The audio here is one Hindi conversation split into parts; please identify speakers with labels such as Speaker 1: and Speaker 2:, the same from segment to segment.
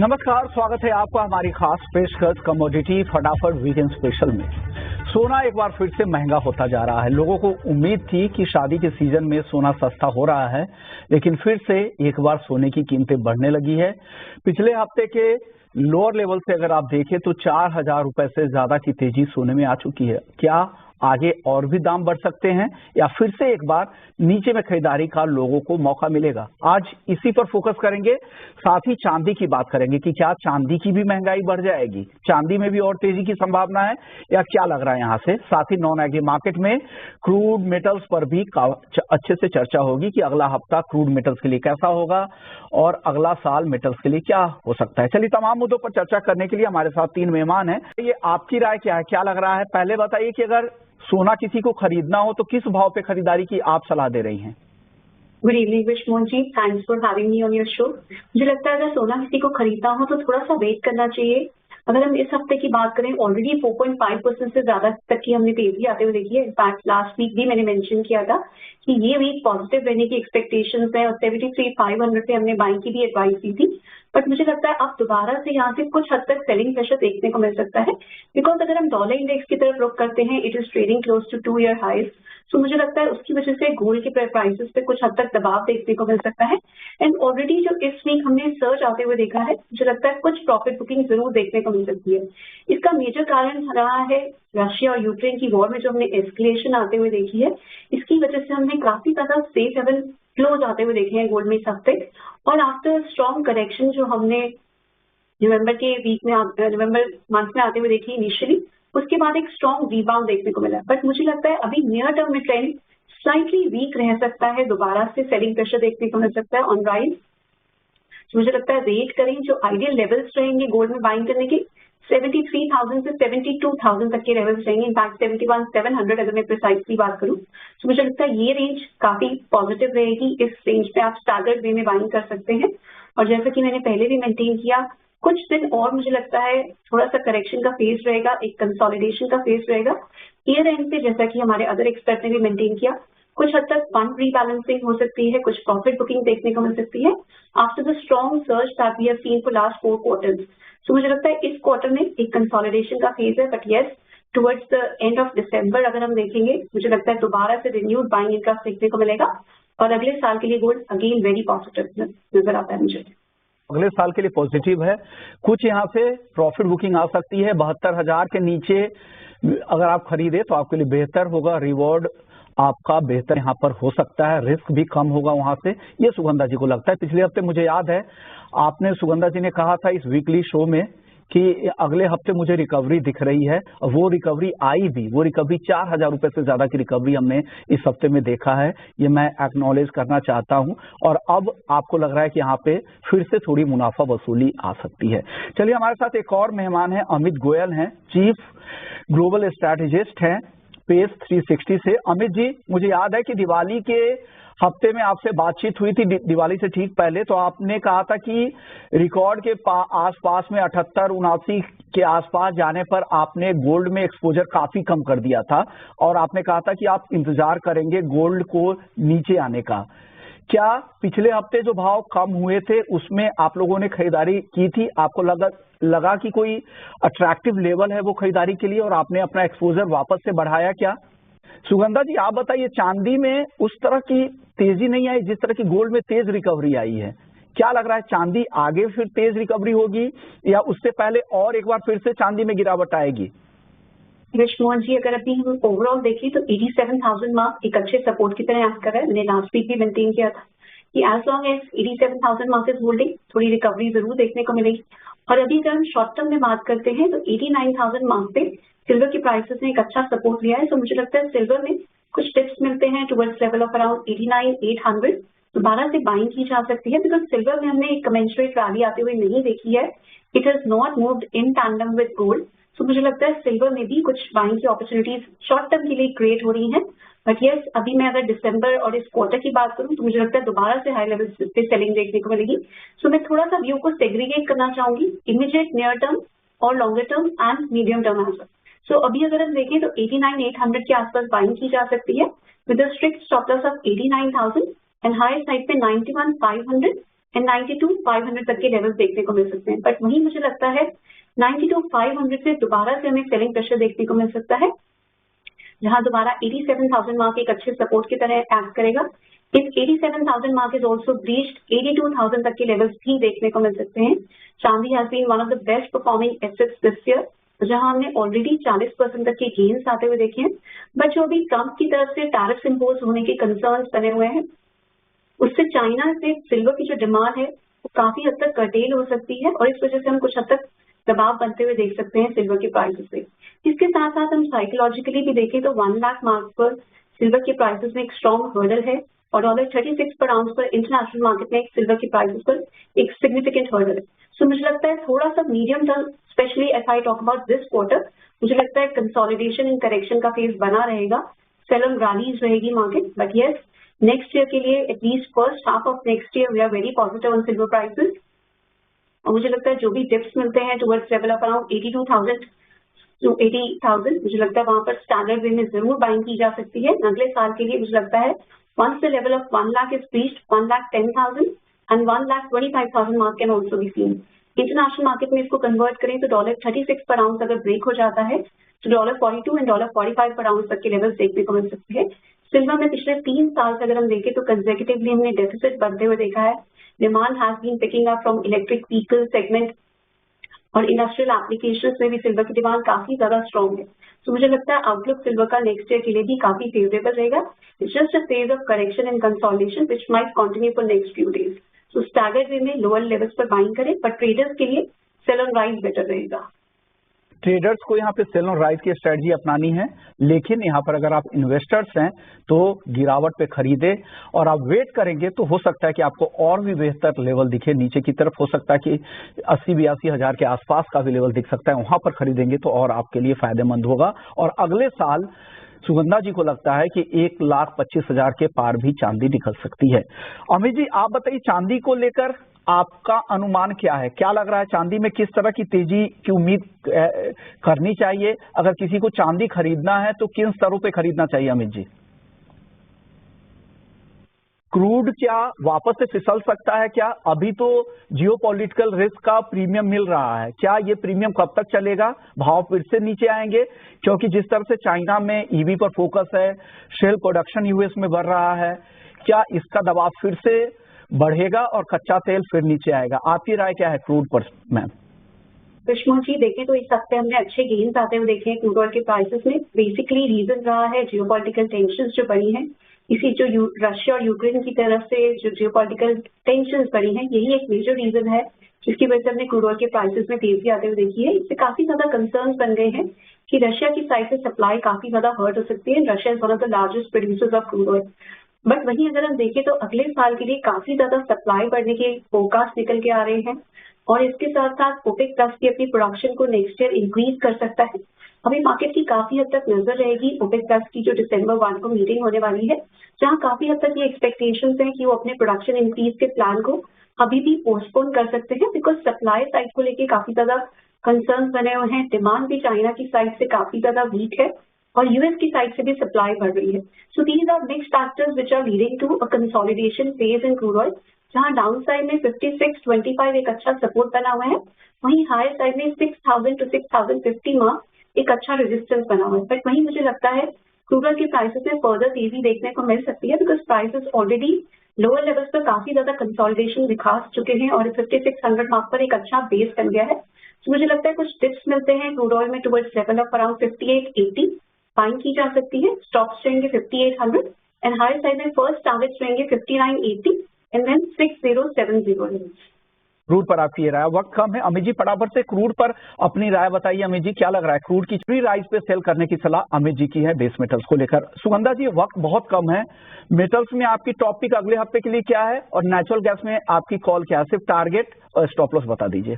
Speaker 1: नमस्कार, स्वागत है आपका हमारी खास पेशकश कमोडिटी फटाफट वीकेंड स्पेशल में। सोना एक बार फिर से महंगा होता जा रहा है। लोगों को उम्मीद थी कि शादी के सीजन में सोना सस्ता हो रहा है, लेकिन फिर से एक बार सोने की कीमतें बढ़ने लगी है। पिछले हफ्ते के लोअर लेवल से अगर आप देखें तो 4,000 रुपए से ज्यादा की तेजी सोने में आ चुकी है। क्या आगे और भी दाम बढ़ सकते हैं या फिर से एक बार नीचे में खरीदारी का लोगों को मौका मिलेगा? आज इसी पर फोकस करेंगे। साथ ही चांदी की बात करेंगे कि क्या चांदी की भी महंगाई बढ़ जाएगी, चांदी में भी और तेजी की संभावना है या क्या लग रहा है यहाँ से। साथ ही नॉन एग्री मार्केट में क्रूड मेटल्स पर भी अच्छे से चर्चा होगी कि अगला हफ्ता क्रूड मेटल्स के लिए कैसा होगा और अगला साल मेटल्स के लिए क्या हो सकता है। चलिए, तमाम मुद्दों पर चर्चा करने के लिए हमारे साथ 3 मेहमान हैं। ये आपकी राय क्या है, क्या लग रहा है? पहले बताइए कि अगर सोना किसी को खरीदना हो तो किस भाव पे खरीदारी की आप सलाह दे रही हैं?
Speaker 2: Good evening Vishwamohan ji, thanks for having me on your show. मुझे लगता है अगर सोना किसी को खरीदना हो तो थोड़ा सा वेट करना चाहिए। अगर हम इस हफ्ते की बात करें, ऑलरेडी 4.5% से ज्यादा तक की हमने तेजी आते हुए देखी है। इनफैक्ट लास्ट वीक भी मैंने मेंशन किया था कि ये वीक पॉजिटिव रहने की एक्सपेक्टेशंस है और 73,500 पे हमने बाइंग की भी एडवाइस दी थी। बट मुझे लगता है अब दोबारा से यहाँ से कुछ हद तक सेलिंग प्रेशर देखने को मिल सकता है, बिकॉज अगर हम डॉलर इंडेक्स की तरफ रुख करते हैं, it is trading close to 2 year highs. तो मुझे लगता है उसकी वजह से गोल्ड के प्राइसेस पे कुछ हद तक दबाव देखने को मिल सकता है। एंड ऑलरेडी जो इस वीक हमने सर्च आते हुए देखा है, मुझे लगता है कुछ प्रॉफिट बुकिंग जरूर देखने को मिल सकती है। इसका मेजर कारण रहा है रशिया और यूक्रेन की वॉर में जो हमने एस्केलेशन आते हुए देखी है। इसकी वजह से हमने काफी ज्यादा सेफ हेवन क्लोज आते हुए देखे हैं गोल्ड में इस हफ्ते। और आफ्टर स्ट्रॉन्ग करेक्शन जो हमने नवंबर मंथ में आते हुए देखी इनिशियली, उसके बाद एक स्ट्रॉन्ग रीबाउंड देखने को मिला। बट मुझे लगता है अभी नियर टर्म में ट्रेंड स्लाइटली वीक रह सकता है, दोबारा से सेलिंग प्रेशर देखने को मिल सकता है ऑन राइज। मुझे लगता है वेट करें, जो आइडियल लेवल्स रहेंगे गोल्ड में बाइंग करने के 73,000 से 72,000 तक के लेवल्स रहेंगे। इनफैक्ट 71,700 अगर मैं प्रिसाइसली बात करूं तो मुझे लगता है ये रेंज काफी पॉजिटिव रहेगी। इस रेंज पे आप स्टैगर्ड वे में बाइंग कर सकते हैं। और जैसा कि मैंने पहले भी मेंटेन किया, कुछ दिन और मुझे लगता है थोड़ा सा करेक्शन का फेज रहेगा, एक कंसोलिडेशन का फेज रहेगा। ईयर एंड पे जैसा कि हमारे अदर एक्सपर्ट ने भी मेंटेन किया, कुछ हद तक फंड रीबैलेंसिंग हो सकती है, कुछ प्रॉफिट बुकिंग देखने को मिल सकती है after the strong surge that we have seen for last 4 quarters. So मुझे लगता है इस क्वार्टर में एक कंसोलिडेशन का फेज है, but yes, towards the end of December अगर हम देखेंगे, मुझे लगता है दोबारा से रिन्यूड बाइंग इंटरेस्ट देखने को मिलेगा और अगले साल के लिए गोल्ड अगेन वेरी पॉजिटिव नजर आता है मुझे।
Speaker 1: अगले साल के लिए पॉजिटिव है। कुछ यहाँ से प्रॉफिट बुकिंग आ सकती है। 72,000 के नीचे अगर आप खरीदे तो आपके लिए बेहतर होगा, रिवॉर्ड आपका बेहतर यहाँ पर हो सकता है, रिस्क भी कम होगा वहां से, ये सुगंधा जी को लगता है। पिछले हफ्ते मुझे याद है आपने, सुगंधा जी ने कहा था इस वीकली शो में कि अगले हफ्ते मुझे रिकवरी दिख रही है, और वो रिकवरी आई भी। वो रिकवरी 4,000 रुपए से ज्यादा की रिकवरी हमने इस हफ्ते में देखा है, ये मैं एक्नॉलेज करना चाहता हूं। और अब आपको लग रहा है कि यहाँ पे फिर से थोड़ी मुनाफा वसूली आ सकती है। चलिए, हमारे साथ एक और मेहमान है, अमित गोयल हैं, चीफ ग्लोबल स्ट्रैटेजिस्ट हैं पेस 360 से। अमित जी, मुझे याद है कि दिवाली के हफ्ते में आपसे बातचीत हुई थी, दिवाली से ठीक पहले, तो आपने कहा था कि रिकॉर्ड के आसपास में 78-79 के आसपास जाने पर आपने गोल्ड में एक्सपोजर काफी कम कर दिया था और आपने कहा था कि आप इंतजार करेंगे गोल्ड को नीचे आने का। क्या पिछले हफ्ते जो भाव कम हुए थे उसमें आप लोगों ने खरीदारी की थी? आपको लगा कि कोई अट्रैक्टिव लेवल है वो खरीदारी के लिए और आपने अपना एक्सपोजर वापस से बढ़ाया क्या? सुगंधा जी, आप बताइए, चांदी में उस तरह की तेजी नहीं आई जिस तरह की गोल्ड में तेज रिकवरी आई है। क्या लग रहा है, चांदी आगे फिर तेज रिकवरी होगी या उससे पहले और एक बार फिर से चांदी में गिरावट आएगी?
Speaker 2: विश्वमोहन जी, अगर अभी हम ओवरऑल देखें तो 87,000 मार्क एक अच्छे सपोर्ट की तरह एक्ट कर रहा है। मैंने लास्ट वीक भी मेंटेन किया था कि as long as 87,000 mark is holding, थोड़ी रिकवरी जरूर देखने को मिलेगी। और अभी अगर हम शॉर्ट टर्म में बात करते हैं तो 89,000 मार्क पे सिल्वर की प्राइसेस ने एक अच्छा सपोर्ट लिया है। तो मुझे लगता है सिल्वर में कुछ टिप्स मिलते हैं टुवर्ड्स लेवल ऑफ अराउंड 89,800 दोबारा से बाइंग की जा सकती है, बिकॉज सिल्वर में हमने एक कमेंसरेट रैली आते हुए नहीं देखी है। It has not moved in tandem with gold. तो मुझे लगता है सिल्वर में भी कुछ बाइंग की अपॉर्चुनिटीज शॉर्ट टर्म के लिए क्रिएट हो रही हैं। बट यस, अभी मैं अगर दिसंबर और इस क्वार्टर की बात करूं तो मुझे लगता है दोबारा से हाई लेवल पे सेलिंग देखने को मिलेगी। सो मैं थोड़ा सा व्यू को सेग्रीगेट करना चाहूंगी, इमीडिएट, नियर टर्म और longer term and medium term as well. So अभी अगर हम देखें तो 89,800 के आसपास बाइंग की जा सकती है with a strict stop loss of 89,000 and higher side पे 91,500 एंड 92,500 तक के लेवल्स देखने को मिल सकते हैं। बट वही मुझे लगता है 92,500 से दोबारा से हमें सेलिंग प्रेशर देखने को मिल सकता है, जहां दोबारा 87,000 मार्क एक अच्छे सपोर्ट की तरह एक्ट करेगा। इस 87,000 मार्क इज ऑल्सो ब्रीच्ड 82,000 तक के लेवल्स भी देखने को मिल सकते हैं। चांदी has been one of the best performing assets this year, जहां हमने ऑलरेडी 40% तक के गेन्स आते हुए देखे हैं। बट जो अभी ट्रंप की तरफ से टैरिफ इम्पोज होने के कंसर्न्स बने हुए हैं, उससे चाइना से सिल्वर की जो डिमांड है वो काफी हद तक कर्टेल हो सकती है, और इस वजह से हम कुछ हद तक दबाव बनते हुए देख सकते हैं सिल्वर के प्राइसेस पे। इसके साथ साथ हम साइकोलॉजिकली भी देखें तो 1 लाख मार्क पर सिल्वर के प्राइसेस में एक स्ट्रॉन्ग हर्डल है, और $36 पर आउंस पर इंटरनेशनल मार्केट में एक सिल्वर की प्राइसेस पर एक सिग्निफिकेंट हर्डल है। सो मुझे लगता है थोड़ा सा medium term, specially if I talk about this quarter, मुझे लगता है कंसोलिडेशन इन करेक्शन का फेज बना रहेगा, सेल ऑन रैलीज रहेगी market. But yes, next year के लिए at least first half of next year we are very positive on silver prices. और मुझे लगता है जो भी डिप्स मिलते हैं towards level of around 82,000 to 80,000, मुझे लगता है वहां पर स्टैंडर्ड वे में जरूर बाइंग की जा सकती है। अगले साल के लिए मुझे लगता है once the level of 1 lakh is reached, 1,10,000 and 1,25,000 mark can also be seen. International market में इसको कन्वर्ट करें तो $36 पर आउंस अगर ब्रेक हो जाता है तो $42 एंड $45 पर आउंस तक के लेवल्स देखने को मिल सकते हैं। सिल्वर में पिछले 3 साल से अगर हम देखें तो कंसेक्यूटिवली हमने डेफिसिट बढ़ते हुए देखा है। Demand has been picking up from electric vehicle segment, और इंडस्ट्रियल एप्लीकेशंस में भी सिल्वर की डिमांड काफी ज्यादा स्ट्रॉन्ग है। तो मुझे लगता है आउटलुक सिल्वर का नेक्स्ट ईयर के लिए भी काफी फेवरेबल रहेगा। It's just a phase of correction and consolidation which might continue for next few days. So staggered way में लोअर लेवल्स पर बाइंग करें, बट ट्रेडर्स के लिए सेल ऑन राइज बेटर रहेगा।
Speaker 1: ट्रेडर्स को यहाँ पे सेल ऑन राइज की स्ट्रेटजी अपनानी है, लेकिन यहाँ पर अगर आप इन्वेस्टर्स हैं तो गिरावट पे खरीदे, और आप वेट करेंगे तो हो सकता है कि आपको और भी बेहतर लेवल दिखे नीचे की तरफ। हो सकता है कि 80-82 हजार के आसपास का भी लेवल दिख सकता है, वहां पर खरीदेंगे तो और आपके लिए फायदेमंद होगा। और अगले साल सुगंधा जी को लगता है कि 1,25,000 के पार भी चांदी निकल सकती है। अमित जी, आप बताइए चांदी को लेकर आपका अनुमान क्या है? क्या लग रहा है चांदी में किस तरह की तेजी की उम्मीद करनी चाहिए? अगर किसी को चांदी खरीदना है तो किन स्तरों पे खरीदना चाहिए अमित जी? क्रूड क्या वापस से फिसल सकता है क्या? अभी तो जियोपॉलिटिकल रिस्क का प्रीमियम मिल रहा है, क्या ये प्रीमियम कब तक चलेगा? भाव फिर से नीचे आएंगे? क्योंकि जिस तरह से चाइना में ईवी पर फोकस है, शेल प्रोडक्शन यूएस में बढ़ रहा है, क्या इसका दबाव फिर से बढ़ेगा और कच्चा तेल फिर नीचे आएगा? आपकी राय क्या है क्रूड पर मैम?
Speaker 2: विष्णु जी, देखें तो इस हफ्ते हमने अच्छे गेन्स आते हुए देखे हैं क्रूड ऑयल के प्राइसेस में। बेसिकली रीजन रहा है जियोपॉलिटिकल टेंशंस जो बढ़ी हैं, इसी जो रशिया और यूक्रेन की तरफ से जो जियोपॉलिटिकल टेंशंस बढ़ी हैं, यही एक मेजर रीजन है जिसकी वजह से हमने क्रूड ऑयल के प्राइसेस में तेजी आते हुए देखी है। इससे काफी ज्यादा कंसर्न्स बन गए हैं कि रशिया की साइड से सप्लाई काफी ज्यादा हर्ट हो सकती है। Russia is one of the largest producers of crude oil. But वहीं अगर हम देखें तो अगले साल के लिए काफी ज्यादा सप्लाई बढ़ने के फोरकास्ट निकल के आ रहे हैं, और इसके साथ साथ ओपेक प्लस भी अपनी प्रोडक्शन को नेक्स्ट ईयर इंक्रीज कर सकता है। अभी मार्केट की काफी हद तक नजर रहेगी ओपेक प्लस की जो दिसंबर 1 को मीटिंग होने वाली है, जहां काफी हद तक ये एक्सपेक्टेशंस हैं कि वो अपने प्रोडक्शन इंक्रीज के प्लान को अभी भी पोस्टपोन कर सकते हैं, बिकॉज सप्लाई साइड को लेके काफी ज्यादा कंसर्न बने हुए हैं। डिमांड भी चाइना की साइड से काफी ज्यादा वीक है, और यूएस की साइड से भी सप्लाई बढ़ रही है। So these are mixed factors which are leading to a consolidation phase in crude oil, जहां डाउन साइड में 56.25 एक अच्छा सपोर्ट बना हुआ है, वहीं हायर साइड में 6,000 to 6,050 मार्क एक अच्छा रेजिस्टेंस बना हुआ है। बट वहीं मुझे लगता है क्रूड ऑयल के प्राइसेस में फर्दर तेजी देखने को मिल सकती है, because prices already lower levels पर काफी ज्यादा कंसोलिडेशन दिखा चुके हैं, और 5600 मार्क पर एक अच्छा बेस बन गया है। तो मुझे लगता है कुछ टिप्स मिलते हैं क्रूड ऑयल में towards level of around 5880 buying की जा सकती है। स्टॉप्स रहेंगे 5800 एंड हायर साइड में फर्स्ट टारगेट्स रहेंगे 5980 एंड देन 6070।
Speaker 1: क्रूड पर आपकी राय, वक्त कम है। अमित जी फटाफट से क्रूड पर अपनी राय बताइए। अमित जी क्या लग रहा है क्रूड की फ्री राइज पे सेल करने की सलाह अमित जी की है बेस मेटल्स को लेकर। सुगंधा जी वक्त बहुत कम है, मेटल्स में आपकी टॉपिक अगले हफ्ते के लिए क्या है, और नेचुरल गैस में आपकी कॉल क्या है? सिर्फ टारगेट और स्टॉप लॉस बता दीजिए।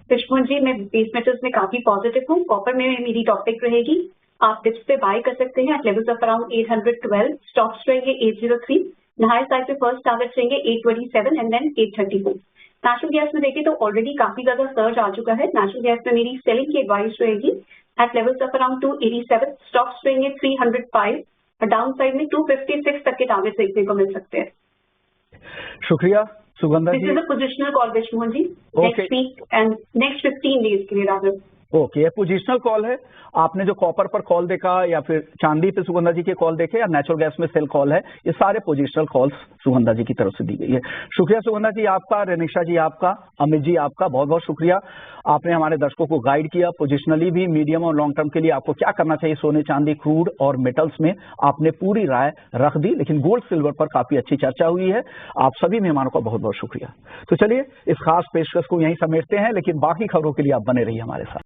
Speaker 2: विष्णु जी, मैं बेस मेटल्स में काफी पॉजिटिव हूँ। कॉपर में मेरी टॉपिक रहेगी, आप डिप्स पे बाय कर सकते हैं at levels of around 812। Stops रहेंगे 803, हायर साइड पे फर्स्ट टारगेट रहेंगे 827 एंड देन 834। नेचुरल गैस में देखें तो ऑलरेडी काफी ज्यादा सर्ज आ चुका है। नेचुरल गैस में मेरी सेलिंग की एडवाइस रहेगी at levels of around 287। Stops रहेंगे 305 और डाउन साइड में 256 तक के टारगेट देखने को मिल सकते हैं।
Speaker 1: शुक्रिया Sugandha
Speaker 2: this
Speaker 1: ji,
Speaker 2: is a positional call Vishnu ji,
Speaker 1: Okay.
Speaker 2: Next week and next 15 days के लिए रादर।
Speaker 1: ओके, ये पोजिशनल कॉल है। आपने जो कॉपर पर कॉल देखा या फिर चांदी पे सुगंधा जी के कॉल देखे या नेचुरल गैस में सेल कॉल है, ये सारे पोजिशनल कॉल्स सुगंधा जी की तरफ से दी गई है। शुक्रिया सुगंधा जी आपका, रेनिशा जी आपका, अमित जी आपका, बहुत बहुत शुक्रिया। आपने हमारे दर्शकों को गाइड किया पोजिशनली भी, मीडियम और लॉन्ग टर्म के लिए आपको क्या करना चाहिए सोने चांदी क्रूड और मेटल्स में, आपने पूरी राय रख दी। लेकिन गोल्ड सिल्वर पर काफी अच्छी चर्चा हुई है। आप सभी मेहमानों का बहुत बहुत शुक्रिया। तो चलिए इस खास पेशकश को यहीं समेटते हैं, लेकिन बाकी खबरों के लिए आप बने रहिए हमारे साथ।